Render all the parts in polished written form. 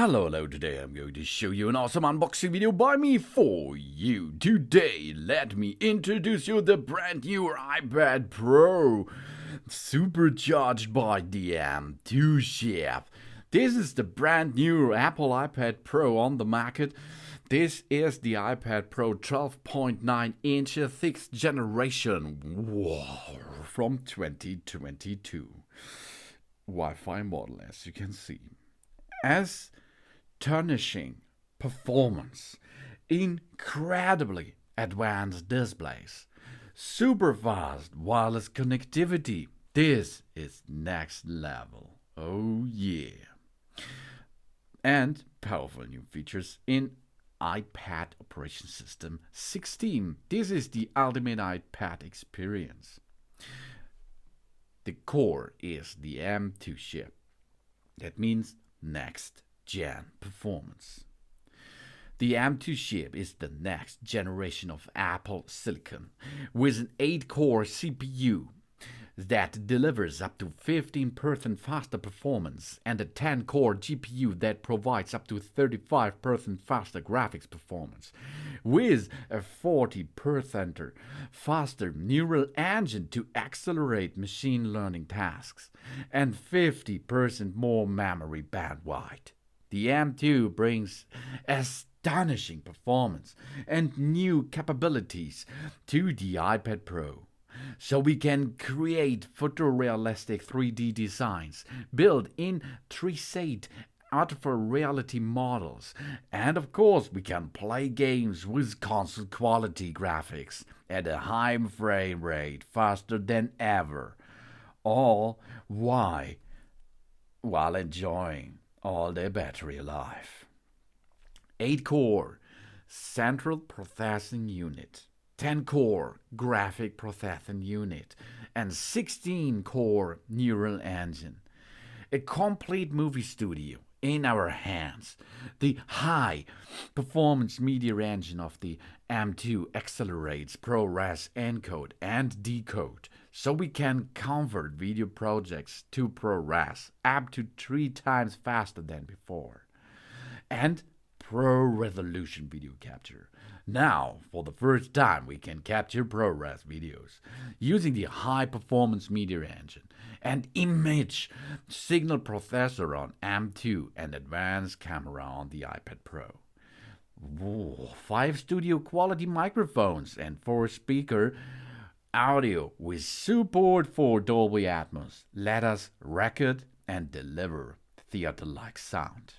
Hello, today I'm going to show you an awesome unboxing video by me for you. Today, let me introduce you the brand new iPad Pro, supercharged by the M2 chip. This is the brand new Apple iPad Pro on the market. This is the iPad Pro 12.9 inches 6th generation. Wow, from 2022. Wi-Fi model, as you can see. As astonishing performance, incredibly advanced displays, super fast wireless connectivity. This is next level. Oh yeah. And powerful new features in iPad Operating System 16. This is the ultimate iPad experience. The core is the M2 chip. That means next gen performance. The M2 chip is the next generation of Apple Silicon with an 8-core CPU that delivers up to 15% faster performance and a 10-core GPU that provides up to 35% faster graphics performance, with a 40% faster neural engine to accelerate machine learning tasks, and 50% more memory bandwidth. The M2 brings astonishing performance and new capabilities to the iPad Pro, so we can create photorealistic 3D designs, build in 3D artificial reality models, and of course we can play games with console quality graphics at a high frame rate faster than ever. All while enjoying all their battery life. 8-core central processing unit, 10-core graphic processing unit, and 16-core neural engine. A complete movie studio in our hands. The high performance media engine of the M2 accelerates ProRes encode and decode, so we can convert video projects to ProRes up to 3 times faster than before. And Pro-resolution video capture. Now, for the first time, we can capture ProRes videos using the high-performance media engine and image signal processor on M2 and advanced camera on the iPad Pro. 5 studio quality microphones and 4 speaker audio with support for Dolby Atmos. Let us record and deliver theater-like sound.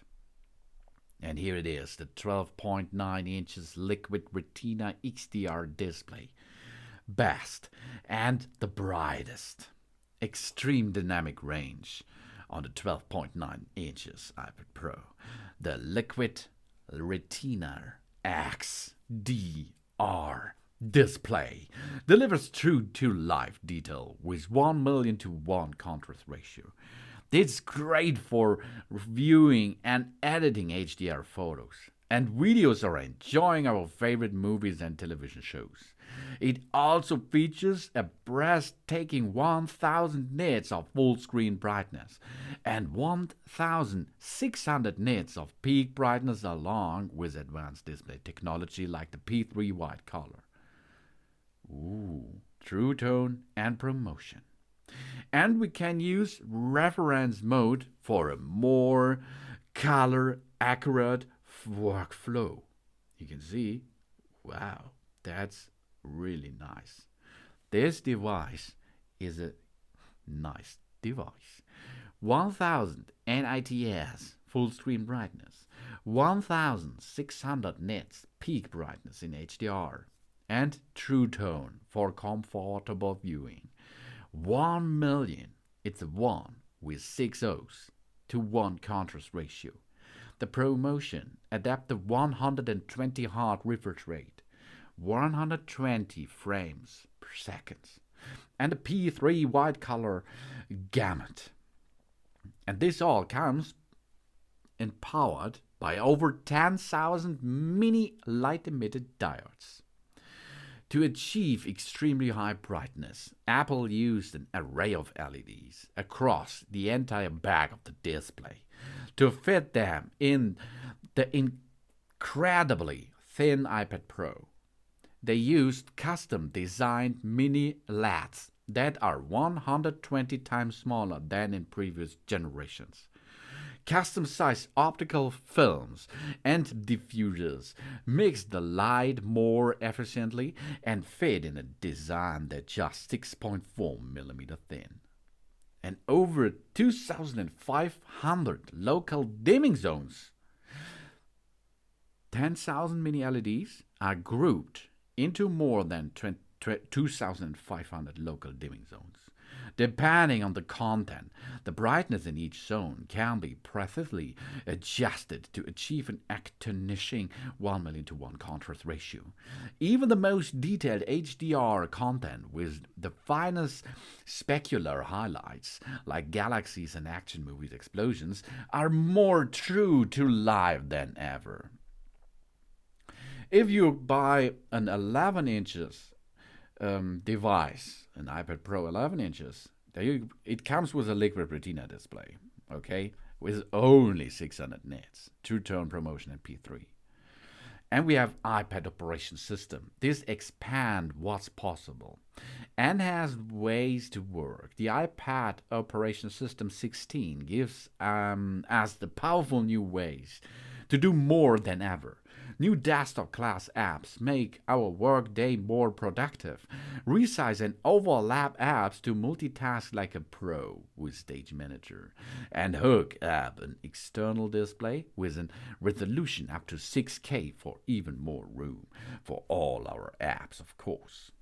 And here it is, the 12.9 inches Liquid Retina XDR display. Best and the brightest. Extreme dynamic range on the 12.9 inches iPad Pro. The Liquid Retina XDR display delivers true to life detail with 1,000,000:1 contrast ratio. It's great for viewing and editing HDR photos and videos or enjoying our favorite movies and television shows. It also features a breathtaking 1000 nits of full screen brightness and 1600 nits of peak brightness, along with advanced display technology like the P3 white color. True tone and promotion. And we can use reference mode for a more color accurate workflow. You can see, wow, that's really nice. This device is a nice device. 1000 nits full screen brightness, 1600 nits peak brightness in HDR, and true tone for comfortable viewing. 1,000,000, it's a 1 with 6 O's to 1 contrast ratio. The ProMotion adaptive 120 heart refresh rate, 120 frames per second, and a P3 white color gamut. And this all comes empowered by over 10,000 mini light emitted diodes. To achieve extremely high brightness, Apple used an array of LEDs across the entire back of the display to fit them in the incredibly thin iPad Pro. They used custom designed mini LEDs that are 120 times smaller than in previous generations. Custom sized optical films and diffusers mix the light more efficiently and fit in a design that's just 6.4mm thin. And over 2,500 local dimming zones. 10,000 mini LEDs are grouped into more than 2,500 local dimming zones. Depending on the content, the brightness in each zone can be precisely adjusted to achieve an astonishing 1:1 contrast ratio. Even the most detailed HDR content with the finest specular highlights, like galaxies and action movies explosions, are more true to life than ever. If you buy an 11 inches device, an iPad Pro 11 inches, it comes with a liquid retina display, okay, with only 600 nits, two-tone promotion and P3. And we have iPad operation system. This expands what's possible and has ways to work. The iPad operation system 16 gives us the powerful new ways to do more than ever. New desktop class apps make our workday more productive. Resize and overlap apps to multitask like a pro with Stage Manager. And hook up an external display with a resolution up to 6K for even more room for all our apps, of course.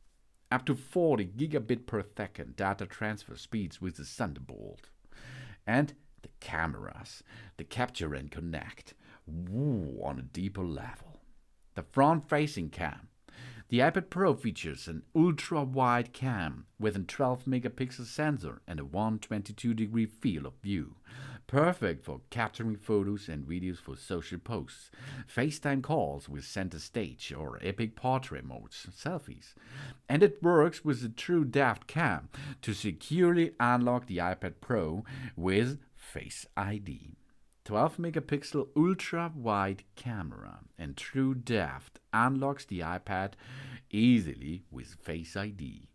Up to 40 gigabit per second data transfer speeds with the Thunderbolt. And the cameras, the capture and connect. On a deeper level. The front-facing cam. The iPad Pro features an ultra-wide cam with a 12-megapixel sensor and a 122-degree field of view. Perfect for capturing photos and videos for social posts, FaceTime calls with center stage or epic portrait modes, selfies. And it works with a true depth cam to securely unlock the iPad Pro with Face ID. 12-megapixel ultra-wide camera and true depth unlocks the iPad easily with Face ID.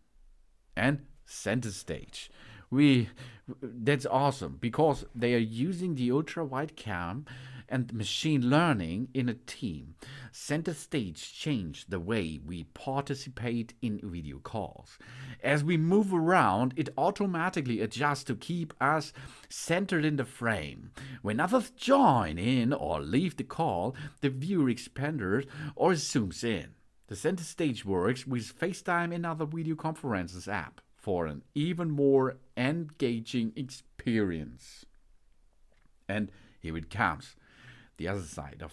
And center stage. That's awesome because they are using the ultra-wide cam and machine learning in a team. Center stage changed the way we participate in video calls. As we move around, it automatically adjusts to keep us centered in the frame. When others join in or leave the call, the viewer expands or zooms in. The center stage works with FaceTime and other video conferences app for an even more engaging experience. And here it comes. The other side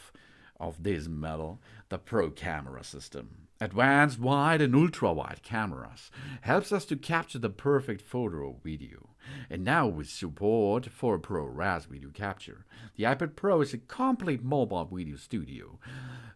of this medal, the Pro camera system. Advanced wide and ultra-wide cameras helps us to capture the perfect photo or video. And now with support for ProRes video capture, the iPad Pro is a complete mobile video studio.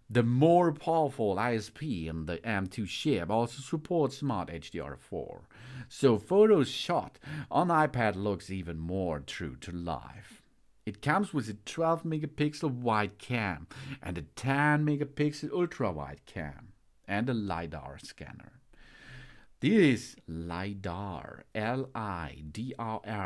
The more powerful ISP in the M2 chip also supports Smart HDR4. So photos shot on iPad looks even more true to life. It comes with a 12-megapixel wide cam and a 10-megapixel ultra-wide cam and a LiDAR scanner. This LiDAR, L-I-D-R-R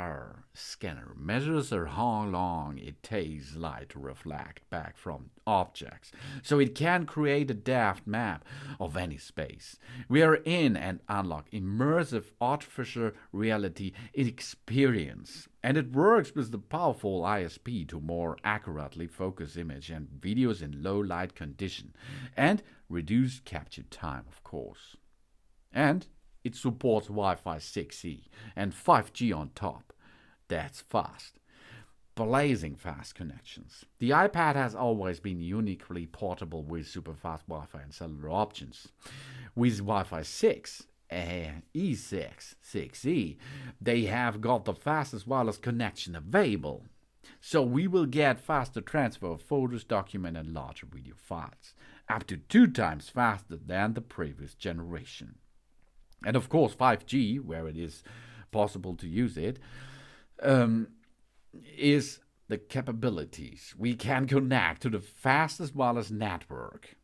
scanner measures how long it takes light to reflect back from objects, so it can create a depth map of any space. We are in and unlock immersive artificial reality experience, and it works with the powerful ISP to more accurately focus image and videos in low light condition, and reduce capture time, of course. And it supports Wi-Fi 6E and 5G on top. That's fast. Blazing fast connections. The iPad has always been uniquely portable with super fast Wi-Fi and cellular options. With Wi-Fi 6 and E6, 6E, they have got the fastest wireless connection available. So we will get faster transfer of photos, documents, and larger video files. up to 2 times faster than the previous generation. And of course, 5G, where it is possible to use it, um, is the capabilities. We can connect to the fastest wireless network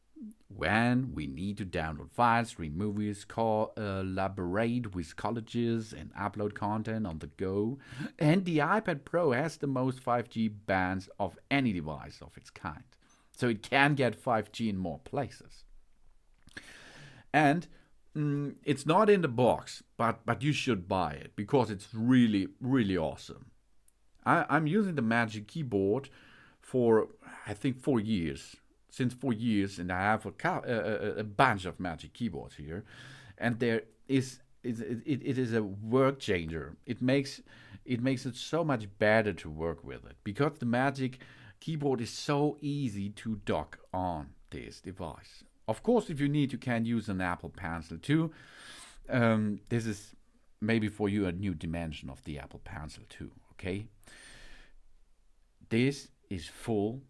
when we need to download files, read movies, collaborate with colleges, and upload content on the go. And the iPad Pro has the most 5G bands of any device of its kind. So it can get 5G in more places. And it's not in the box, but you should buy it because it's really, really awesome. I'm using the Magic Keyboard for, I think, 4 years. Since 4 years, and I have a bunch of Magic Keyboards here, and there is it is a work changer. It makes it so much better to work with it because the Magic Keyboard is so easy to dock on this device. Of course, if you need, you can use an Apple Pencil too. This is maybe for you a new dimension of the Apple Pencil too. Okay, this is full.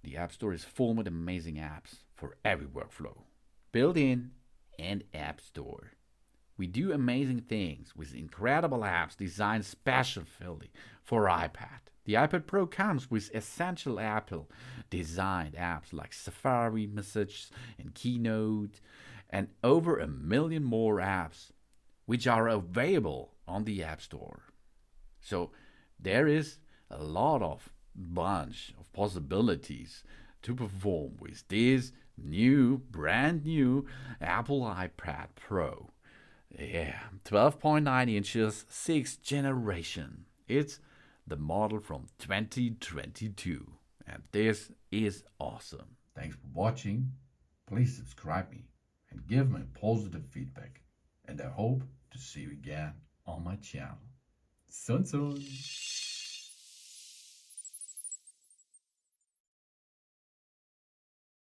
The App Store is full with amazing apps for every workflow, built in and App Store. We do amazing things with incredible apps designed specially for iPad. The iPad Pro comes with essential Apple designed apps like Safari, Messages, and Keynote, and over 1 million more apps which are available on the App Store. So there is a lot of bunch of possibilities to perform with this brand new Apple iPad Pro. Yeah, 12.9 inches, 6th generation. It's the model from 2022. And this is awesome. Thanks for watching. Please subscribe me and give me positive feedback. And I hope to see you again on my channel. Soon.